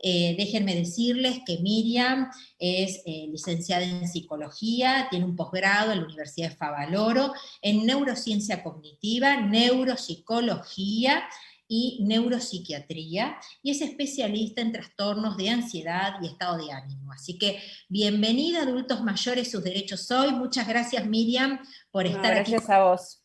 Déjenme decirles que Miriam es licenciada en psicología, tiene un posgrado en la Universidad de Favaloro en neurociencia cognitiva, neuropsicología y neuropsiquiatría, y es especialista en trastornos de ansiedad y estado de ánimo. Así que bienvenida a Adultos Mayores, sus derechos hoy. Muchas gracias, Miriam, por estar aquí. Gracias a vos.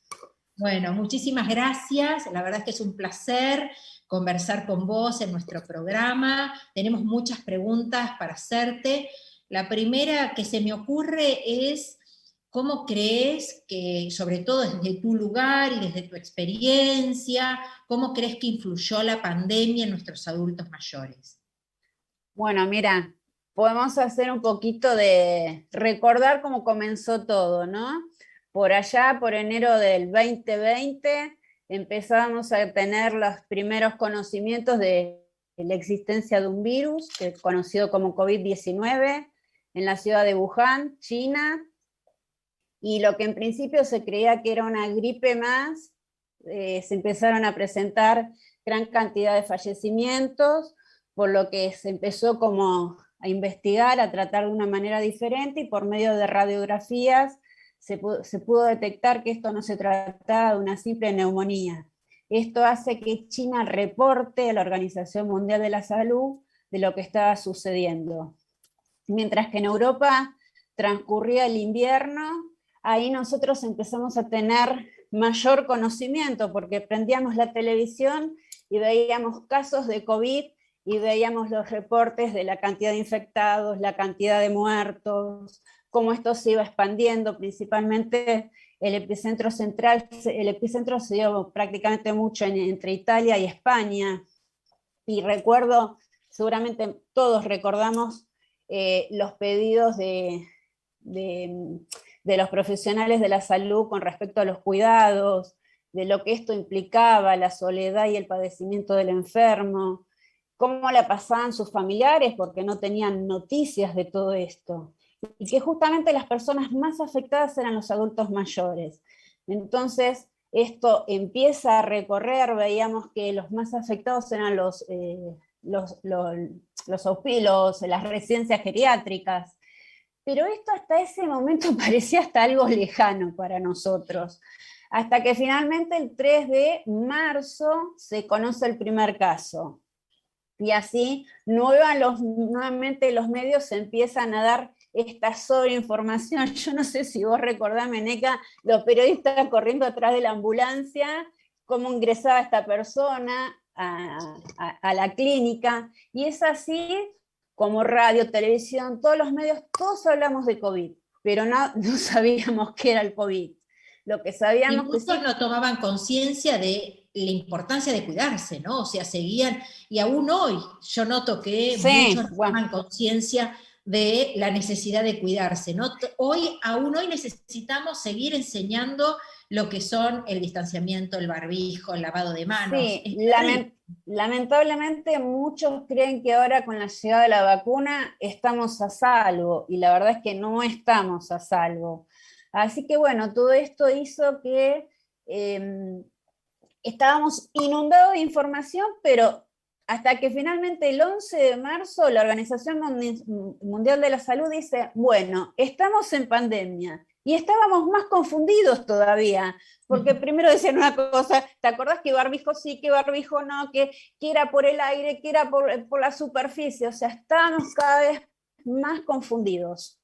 Bueno, muchísimas gracias. La verdad es que es un placer conversar con vos en nuestro programa. Tenemos muchas preguntas para hacerte. La primera que se me ocurre es, ¿cómo crees que, sobre todo desde tu lugar y desde tu experiencia, cómo crees que influyó la pandemia en nuestros adultos mayores? Bueno, mira, podemos hacer un poquito de recordar cómo comenzó todo, ¿no? Por allá, por enero del 2020, empezábamos a tener los primeros conocimientos de la existencia de un virus, que es conocido como COVID-19, en la ciudad de Wuhan, China, y lo que en principio se creía que era una gripe más, se empezaron a presentar gran cantidad de fallecimientos, por lo que se empezó como a investigar, a tratar de una manera diferente, y por medio de radiografías se pudo detectar que esto no se trataba de una simple neumonía. Esto hace que China reporte a la Organización Mundial de la Salud de lo que estaba sucediendo. Mientras que en Europa transcurría el invierno, ahí nosotros empezamos a tener mayor conocimiento, porque prendíamos la televisión y veíamos casos de COVID, y veíamos los reportes de la cantidad de infectados, la cantidad de muertos, cómo esto se iba expandiendo, principalmente el epicentro central, el epicentro se dio prácticamente mucho entre Italia y España, y recuerdo, seguramente todos recordamos los pedidos de los profesionales de la salud con respecto a los cuidados, de lo que esto implicaba, la soledad y el padecimiento del enfermo, cómo la pasaban sus familiares porque no tenían noticias de todo esto, y que justamente las personas más afectadas eran los adultos mayores. Entonces, esto empieza a recorrer, veíamos que los más afectados eran las residencias geriátricas, pero esto hasta ese momento parecía hasta algo lejano para nosotros, hasta que finalmente el 3 de marzo se conoce el primer caso. Y así nuevamente los medios se empiezan a dar esta sobreinformación. Yo no sé si vos recordás, Meneca, los periodistas corriendo atrás de la ambulancia, cómo ingresaba esta persona a la clínica, y es así como radio, televisión, todos los medios, todos hablamos de COVID, pero no sabíamos qué era el COVID. Lo que sabíamos y muchos que sí, no tomaban conciencia de la importancia de cuidarse, ¿no? O sea, seguían, y aún hoy yo noto que sí, muchos no bueno, toman conciencia de la necesidad de cuidarse, ¿no? Aún hoy necesitamos seguir enseñando lo que son el distanciamiento, el barbijo, el lavado de manos. sí, lamentablemente muchos creen que ahora con la llegada de la vacuna estamos a salvo, y la verdad es que no estamos a salvo. Así que bueno, todo esto hizo que estábamos inundados de información, pero hasta que finalmente el 11 de marzo la Organización Mundial de la Salud dice, bueno, estamos en pandemia, y estábamos más confundidos todavía, porque primero decían una cosa, ¿te acordás que barbijo sí, que barbijo no, que era por el aire, que era por la superficie? O sea, estábamos cada vez más confundidos.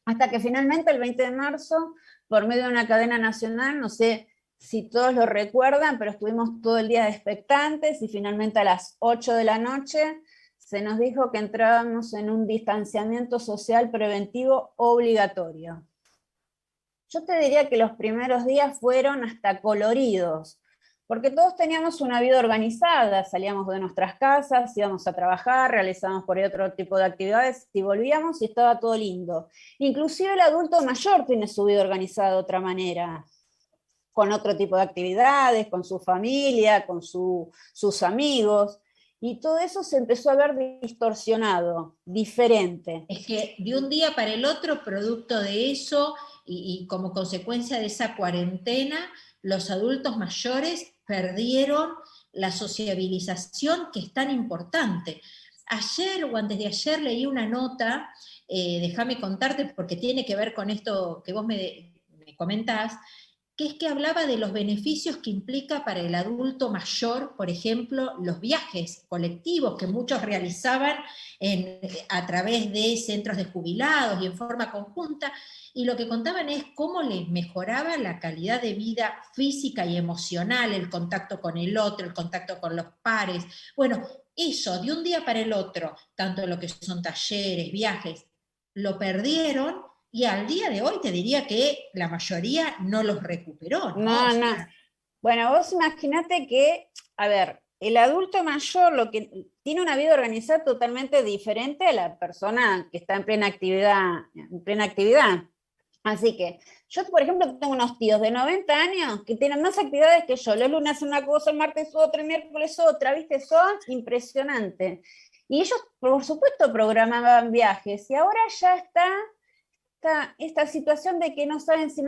Hasta que finalmente el 20 de marzo, por medio de una cadena nacional, no sé si todos lo recuerdan, pero estuvimos todo el día expectantes, y finalmente a las 8 de la noche se nos dijo que entrábamos en un distanciamiento social preventivo obligatorio. Yo te diría que los primeros días fueron hasta coloridos, porque todos teníamos una vida organizada, salíamos de nuestras casas, íbamos a trabajar, realizábamos por ahí otro tipo de actividades, y volvíamos y estaba todo lindo. Inclusive el adulto mayor tiene su vida organizada de otra manera, con otro tipo de actividades, con su familia, con sus amigos, y todo eso se empezó a ver distorsionado, diferente. Es que de un día para el otro, producto de eso y como consecuencia de esa cuarentena, los adultos mayores perdieron la sociabilización que es tan importante. Ayer o antes de ayer leí una nota, déjame contarte porque tiene que ver con esto que vos me comentás, que es que hablaba de los beneficios que implica para el adulto mayor, por ejemplo, los viajes colectivos que muchos realizaban a través de centros de jubilados y en forma conjunta, y lo que contaban es cómo les mejoraba la calidad de vida física y emocional, el contacto con el otro, el contacto con los pares. Bueno, eso de un día para el otro, tanto lo que son talleres, viajes, lo perdieron y al día de hoy te diría que la mayoría no los recuperó, ¿no? O No, no. sea, Bueno, vos imaginate que, a ver, el adulto mayor lo que tiene una vida organizada totalmente diferente a la persona que está en plena actividad, en plena actividad. Así que yo, por ejemplo, tengo unos tíos de 90 años que tienen más actividades que yo. Los lunes una cosa, el martes otra, el miércoles otra, ¿viste? Son impresionantes. Y ellos, por supuesto, programaban viajes y ahora ya está esta situación de que no saben si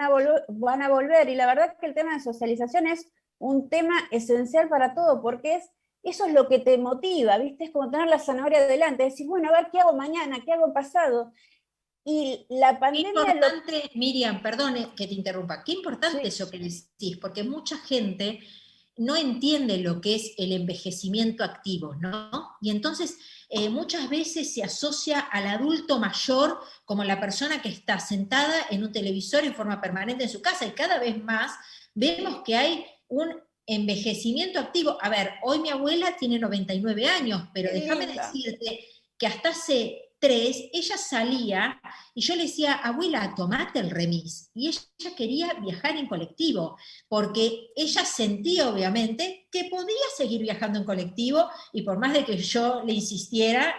van a volver, y la verdad que el tema de socialización es un tema esencial para todo, porque eso es lo que te motiva, ¿viste? Es como tener la zanahoria delante, decir, bueno, a ver, ¿qué hago mañana? ¿Qué hago pasado? Y la qué pandemia importante, Miriam, perdone que te interrumpa, qué importante Sí, eso que decís, porque mucha gente no entiende lo que es el envejecimiento activo, ¿no? Y entonces muchas veces se asocia al adulto mayor como la persona que está sentada en un televisor en forma permanente en su casa, y cada vez más vemos que hay un envejecimiento activo. A ver, hoy mi abuela tiene 99 años, pero qué déjame linda. decirte que hasta hace 3 ella salía y yo le decía, abuela, tomate el remis. Y ella quería viajar en colectivo, porque ella sentía obviamente que podía seguir viajando en colectivo y por más de que yo le insistiera,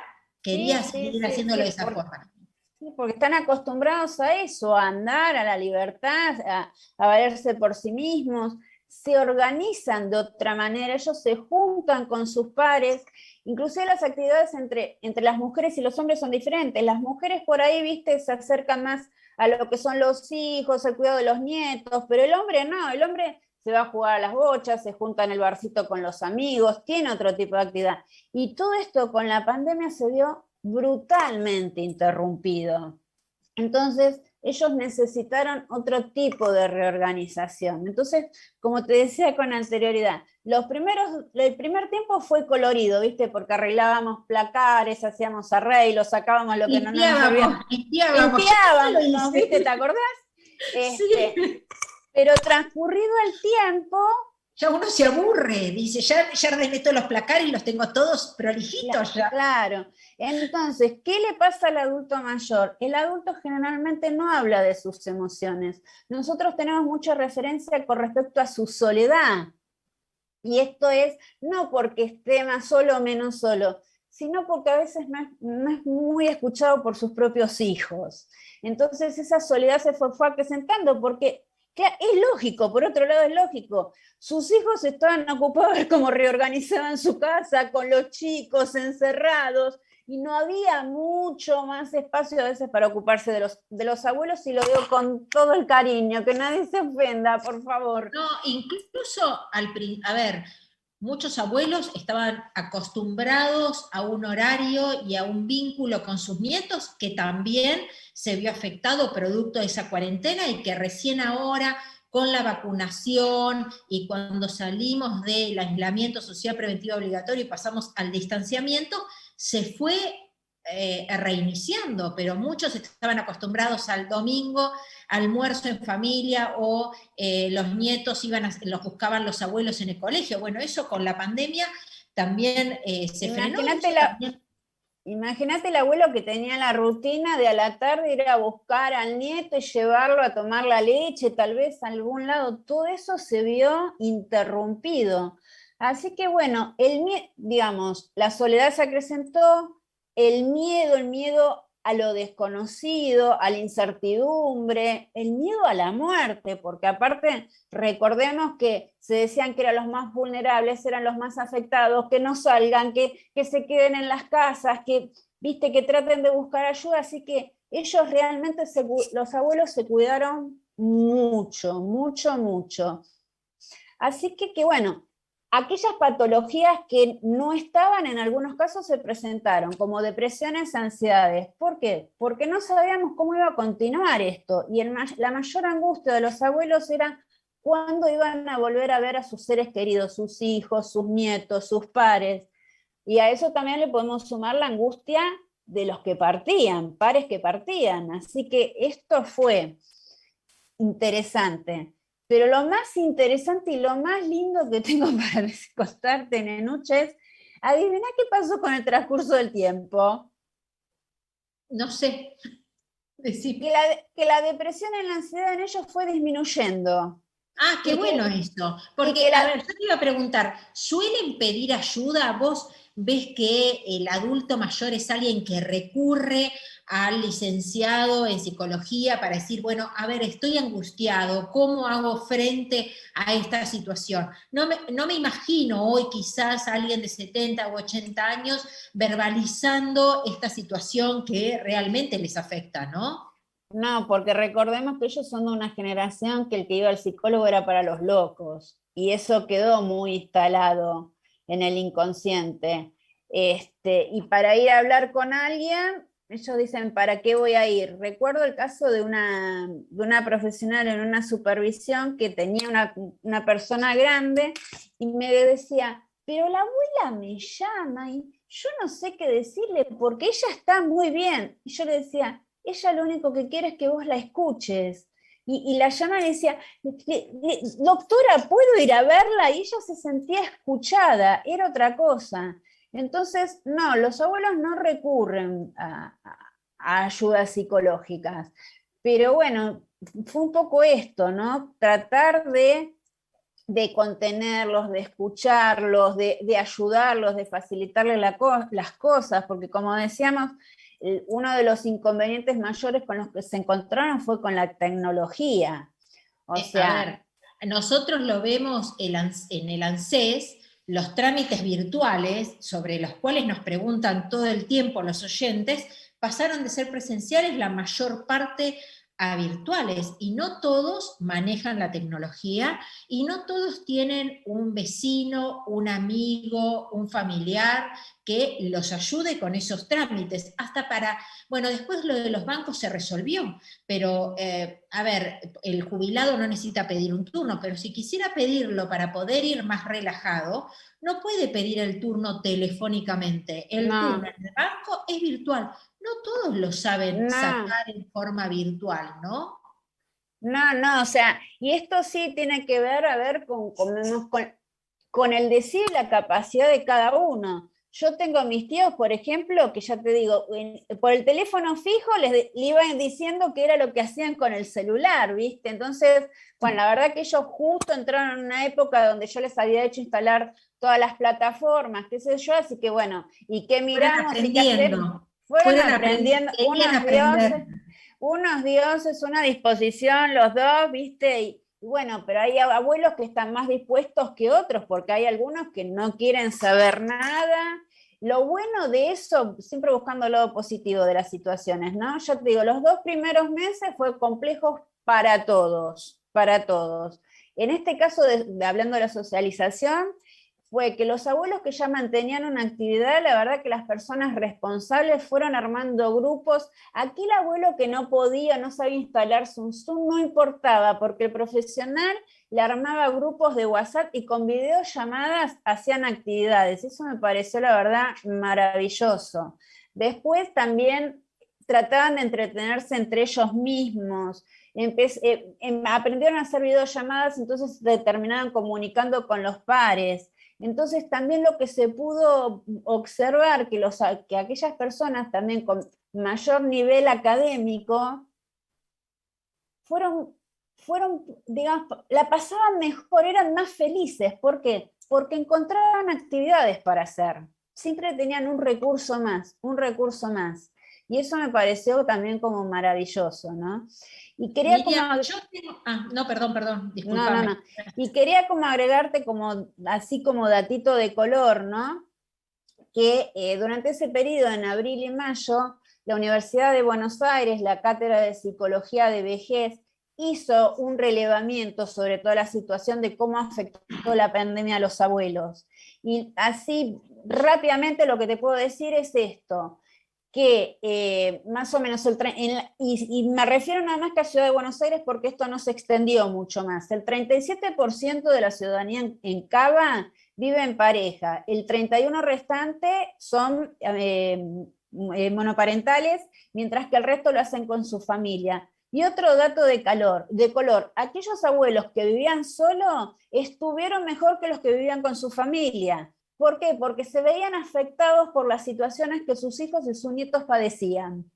Sí, quería sí, seguir sí, haciéndolo de sí, esa forma. sí, porque están acostumbrados a eso, a andar, a la libertad, a valerse por sí mismos, se organizan de otra manera, ellos se juntan con sus pares, inclusive las actividades entre las mujeres y los hombres son diferentes, las mujeres por ahí, viste, se acercan más a lo que son los hijos, el cuidado de los nietos, pero el hombre no, el hombre se va a jugar a las bochas, se junta en el barcito con los amigos, tiene otro tipo de actividad. Y todo esto con la pandemia se vio brutalmente interrumpido. Entonces, ellos necesitaron otro tipo de reorganización. Entonces, como te decía con anterioridad, el primer tiempo fue colorido, ¿viste? Porque arreglábamos placares, hacíamos arreglos, sacábamos lo que no nos servía. Limpiábamos, yo también lo Limpiábamos, ¿viste? hice. ¿Te acordás? Sí. Pero transcurrido el tiempo, Ya uno se aburre, dice, ya ordené todos los placares y los tengo todos prolijitos ya. claro. Entonces, ¿qué le pasa al adulto mayor? El adulto generalmente no habla de sus emociones. Nosotros tenemos mucha referencia con respecto a su soledad. Y esto es no porque esté más solo o menos solo, sino porque a veces no es muy escuchado por sus propios hijos. Entonces esa soledad se fue acrecentando porque claro, es lógico, por otro lado es lógico. Sus hijos estaban ocupados de cómo reorganizaban su casa con los chicos encerrados y no había mucho más espacio a veces para ocuparse de los abuelos, y lo digo con todo el cariño, que nadie se ofenda, por favor. No, incluso a ver, muchos abuelos estaban acostumbrados a un horario y a un vínculo con sus nietos que también se vio afectado producto de esa cuarentena y que recién ahora con la vacunación y cuando salimos del aislamiento social preventivo obligatorio y pasamos al distanciamiento, se fue reiniciando, pero muchos estaban acostumbrados al domingo, almuerzo en familia o los nietos los buscaban los abuelos en el colegio. Bueno, eso con la pandemia también se frenó y Imagínate eso también. Imagínate el abuelo que tenía la rutina de a la tarde ir a buscar al nieto y llevarlo a tomar la leche, tal vez a algún lado. Todo eso se vio interrumpido. Así que bueno, digamos, la soledad se acrecentó, el miedo a lo desconocido, a la incertidumbre, el miedo a la muerte, porque aparte recordemos que se decían que eran los más vulnerables, eran los más afectados, que no salgan, que se queden en las casas, que, viste, que traten de buscar ayuda, así que ellos realmente, los abuelos se cuidaron mucho, mucho, mucho. Así que bueno, aquellas patologías que no estaban, en algunos casos se presentaron, como depresiones, ansiedades. ¿Por qué? Porque no sabíamos cómo iba a continuar esto, y la mayor angustia de los abuelos era cuándo iban a volver a ver a sus seres queridos, sus hijos, sus nietos, sus pares, y a eso también le podemos sumar la angustia de los que partían, pares que partían. Así que esto fue interesante. Pero lo más interesante y lo más lindo que tengo para contarte, Nenucha, es, adivina qué pasó con el transcurso del tiempo. No sé, decir. Que la depresión y la ansiedad en ellos fue disminuyendo. Ah, qué bueno eso. Porque, a ver, yo te iba a preguntar, ¿suelen pedir ayuda? ¿Vos ves que el adulto mayor es alguien que recurre al licenciado en psicología para decir, bueno, a ver, estoy angustiado, ¿cómo hago frente a esta situación? No me imagino hoy quizás alguien de 70 u 80 años verbalizando esta situación que realmente les afecta, ¿no? No, porque recordemos que ellos son de una generación que el que iba al psicólogo era para los locos, y eso quedó muy instalado en el inconsciente. Y para ir a hablar con alguien, ellos dicen, ¿para qué voy a ir? Recuerdo el caso de una profesional en una supervisión que tenía una persona grande y me decía, pero la abuela me llama y yo no sé qué decirle porque ella está muy bien. Y yo le decía, ella lo único que quiere es que vos la escuches. Y la llama y decía, doctora, ¿puedo ir a verla? Y ella se sentía escuchada, era otra cosa. Entonces, no, los abuelos no recurren a ayudas psicológicas. Pero bueno, fue un poco esto, ¿no? Tratar de contenerlos, de escucharlos, de ayudarlos, de facilitarles las cosas, porque como decíamos, uno de los inconvenientes mayores con los que se encontraron fue con la tecnología. O sea, a ver, nosotros lo vemos en el ANSES, los trámites virtuales, sobre los cuales nos preguntan todo el tiempo los oyentes, pasaron de ser presenciales la mayor parte a virtuales, y no todos manejan la tecnología, y no todos tienen un vecino, un amigo, un familiar que los ayude con esos trámites, hasta para, bueno, después lo de los bancos se resolvió, pero, a ver, el jubilado no necesita pedir un turno, pero si quisiera pedirlo para poder ir más relajado, no puede pedir el turno telefónicamente. El turno no, en el banco es virtual. No todos lo saben no, sacar en forma virtual, ¿no? no, o sea, y esto sí tiene que ver, a ver, con el decir la capacidad de cada uno. Yo tengo a mis tíos, por ejemplo, que ya te digo, por el teléfono fijo le iban diciendo que era lo que hacían con el celular, ¿viste? Entonces, bueno, la verdad que ellos justo entraron en una época donde yo les había hecho instalar todas las plataformas, qué sé yo, así que bueno, ¿y qué Fueron miramos y qué hacemos? aprendiendo, Fueron aprendiendo querían aprender. unos dioses, una disposición, los dos, ¿viste? Y bueno, pero hay abuelos que están más dispuestos que otros, porque hay algunos que no quieren saber nada. Lo bueno de eso, siempre buscando el lado positivo de las situaciones, ¿no? Yo te digo, los 2 primeros meses fue complejos para todos, para todos. En este caso, hablando de la socialización, fue que los abuelos que ya mantenían una actividad, la verdad que las personas responsables fueron armando grupos. Aquí el abuelo que no podía, no sabía instalarse un Zoom, no importaba, porque el profesional le armaba grupos de WhatsApp y con videollamadas hacían actividades. Eso me pareció, la verdad, maravilloso. Después también trataban de entretenerse entre ellos mismos. Aprendieron a hacer videollamadas, entonces se terminaban comunicando con los pares. Entonces también lo que se pudo observar, que aquellas personas también con mayor nivel académico digamos, la pasaban mejor, eran más felices. ¿Por qué? Porque encontraban actividades para hacer. Siempre tenían un recurso más, un recurso más. Y eso me pareció también como maravilloso, ¿no? Y quería como... Miriam, yo tengo. Ah, no, perdón, No. discúlpame. Y quería como agregarte como, así como datito de color, ¿no? Que durante ese periodo, en abril y mayo, la Universidad de Buenos Aires, la Cátedra de Psicología de Vejez hizo un relevamiento sobre toda la situación de cómo afectó la pandemia a los abuelos. Y así rápidamente lo que te puedo decir es esto, que más o menos, y me refiero nada más que a Ciudad de Buenos Aires porque esto no se extendió mucho más, el 37% de la ciudadanía en Cava vive en pareja, el 31% restante son monoparentales, mientras que el resto lo hacen con su familia. Y otro dato de color, aquellos abuelos que vivían solos estuvieron mejor que los que vivían con su familia. ¿Por qué? Porque se veían afectados por las situaciones que sus hijos y sus nietos padecían.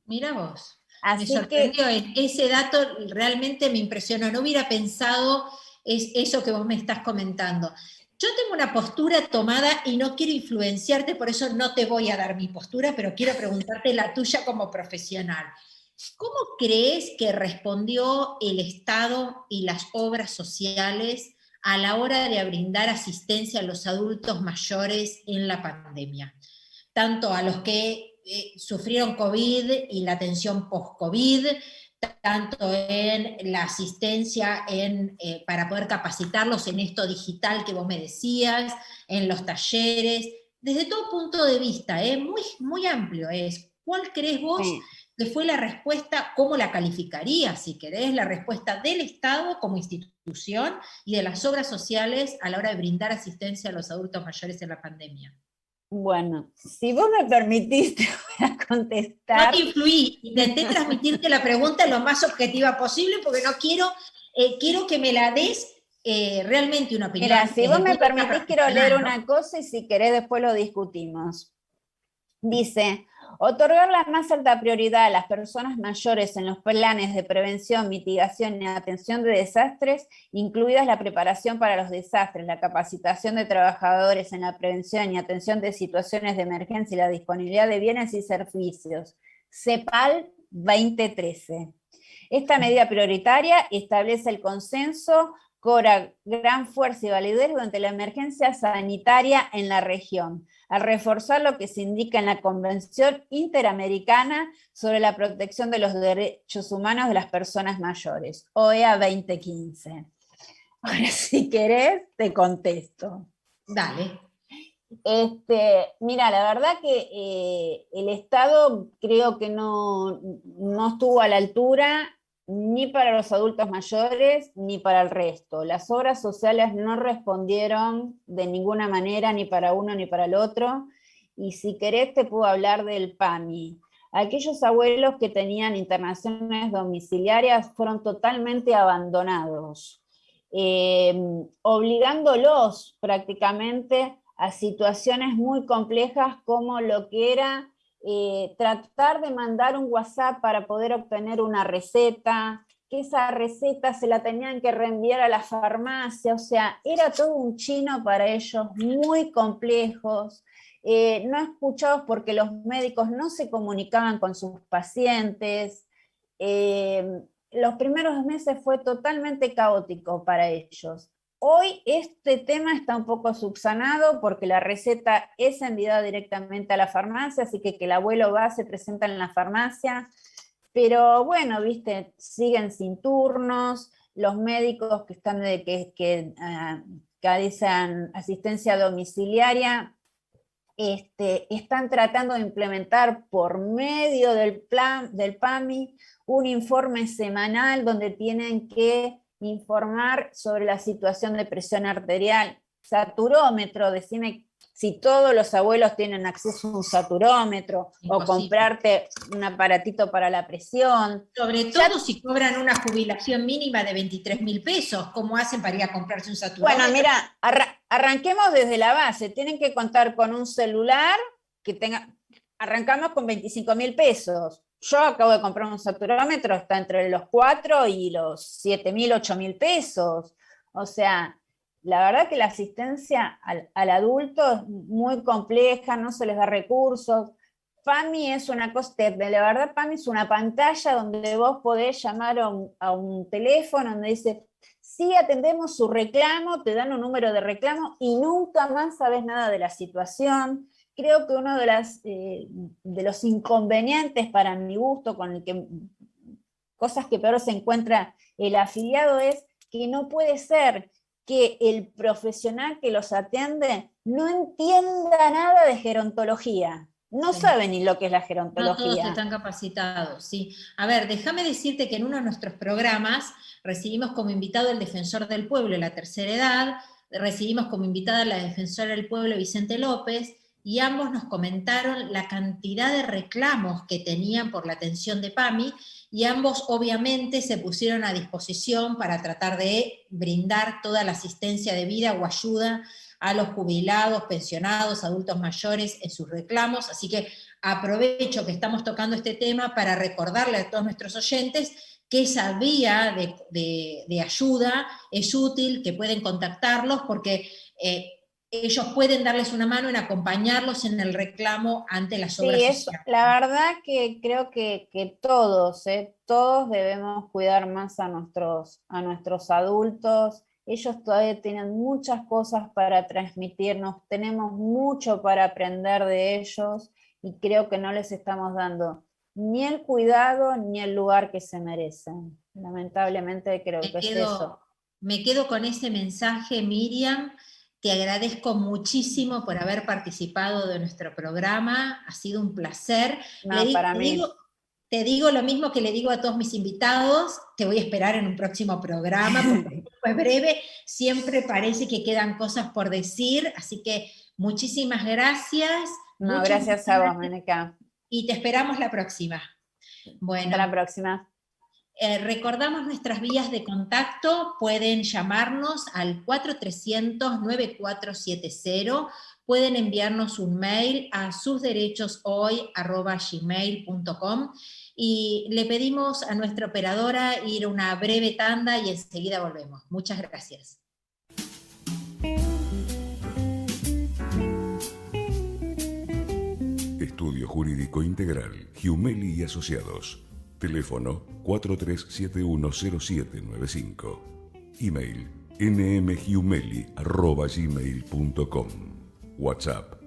Mira vos, me Así que, sorprendió, ese dato realmente me impresionó, no hubiera pensado eso que vos me estás comentando. Yo tengo una postura tomada y no quiero influenciarte, por eso no te voy a dar mi postura, pero quiero preguntarte la tuya como profesional. ¿Cómo crees que respondió el Estado y las obras sociales a la hora de brindar asistencia a los adultos mayores en la pandemia? Tanto a los que sufrieron COVID y la atención post-COVID, tanto en la asistencia para poder capacitarlos en esto digital que vos me decías, en los talleres, desde todo punto de vista, muy, muy amplio es. ¿Cuál crees vos que fue la respuesta, cómo la calificarías, si querés, la respuesta del Estado como institución y de las obras sociales a la hora de brindar asistencia a los adultos mayores en la pandemia? bueno, si vos me permitís, te voy a No contestar. te influí, intenté transmitirte la pregunta lo más objetiva posible porque no quiero que me la des realmente una opinión Mira, si desde vos el me punto de vista permitís, quiero leer profesional, una ¿no? cosa y si querés después lo discutimos. Dice, otorgar la más alta prioridad a las personas mayores en los planes de prevención, mitigación y atención de desastres, incluidas la preparación para los desastres, la capacitación de trabajadores en la prevención y atención de situaciones de emergencia y la disponibilidad de bienes y servicios. CEPAL 2013. Esta medida prioritaria establece el consenso, cobra gran fuerza y validez durante la emergencia sanitaria en la región, al reforzar lo que se indica en la Convención Interamericana sobre la protección de los derechos humanos de las personas mayores, OEA 2015. Ahora, si querés, te contesto. Dale. Mira, la verdad que el Estado creo que no estuvo a la altura ni para los adultos mayores ni para el resto. Las obras sociales no respondieron de ninguna manera ni para uno ni para el otro. Y si querés te puedo hablar del PAMI. Aquellos abuelos que tenían internaciones domiciliarias fueron totalmente abandonados, obligándolos prácticamente a situaciones muy complejas como lo que era tratar de mandar un WhatsApp para poder obtener una receta, que esa receta se la tenían que reenviar a la farmacia, o sea, era todo un chino para ellos, muy complejos, no escuchados porque los médicos no se comunicaban con sus pacientes. Los primeros meses fue totalmente caótico para ellos. Hoy este tema está un poco subsanado porque la receta es enviada directamente a la farmacia, así que el abuelo va, se presenta en la farmacia, pero bueno, viste, siguen sin turnos, los médicos que están que realizan asistencia domiciliaria están tratando de implementar por medio del PAMI un informe semanal donde tienen que informar sobre la situación de presión arterial, saturómetro, decime si todos los abuelos tienen acceso a un saturómetro. Imposible. O comprarte un aparatito para la presión. Sobre todo si cobran una jubilación mínima de 23.000 pesos, ¿cómo hacen para ir a comprarse un saturómetro? Bueno, mira, arranquemos desde la base, tienen que contar con un celular que tenga, arrancamos con 25.000 pesos. Yo acabo de comprar un saturómetro, está entre los 4 y los 7.000, 8.000 pesos. O sea, la verdad que la asistencia al adulto es muy compleja, no se les da recursos. PAMI es una cosa, la verdad PAMI es una pantalla donde vos podés llamar a un teléfono donde dice, sí atendemos su reclamo, te dan un número de reclamo y nunca más sabes nada de la situación. Creo que uno de los inconvenientes para mi gusto con el que cosas que peor se encuentra el afiliado es que no puede ser que el profesional que los atiende no entienda nada de gerontología. No sabe ni lo que es la gerontología. No todos están capacitados, sí. A ver, déjame decirte que en uno de nuestros programas recibimos como invitado el defensor del pueblo de la tercera edad, recibimos como invitada a la defensora del pueblo Vicente López, y ambos nos comentaron la cantidad de reclamos que tenían por la atención de PAMI, y ambos obviamente se pusieron a disposición para tratar de brindar toda la asistencia debida o ayuda a los jubilados, pensionados, adultos mayores en sus reclamos. Así que aprovecho que estamos tocando este tema para recordarle a todos nuestros oyentes que esa vía de ayuda es útil, que pueden contactarlos porque ellos pueden darles una mano en acompañarlos en el reclamo ante las obras sociales. La verdad que creo que todos debemos cuidar más a nuestros adultos. Ellos todavía tienen muchas cosas para transmitirnos, tenemos mucho para aprender de ellos y creo que no les estamos dando ni el cuidado ni el lugar que se merecen. Lamentablemente creo que es eso. Me quedo con ese mensaje, Miriam. Te agradezco muchísimo por haber participado de nuestro programa, ha sido un placer. Para mí. Te digo lo mismo que le digo a todos mis invitados, te voy a esperar en un próximo programa, porque fue breve, siempre parece que quedan cosas por decir, así que muchísimas gracias. Gracias a vos, Meneca. Y te esperamos la próxima. Bueno. Hasta la próxima. Recordamos nuestras vías de contacto, pueden llamarnos al 4300-9470, pueden enviarnos un mail a susderechoshoy@gmail.com y le pedimos a nuestra operadora ir a una breve tanda y enseguida volvemos. Muchas gracias. Estudio Jurídico Integral, Giumeli y Asociados. Teléfono 43710795. Email nmgiumeli@gmail.com. WhatsApp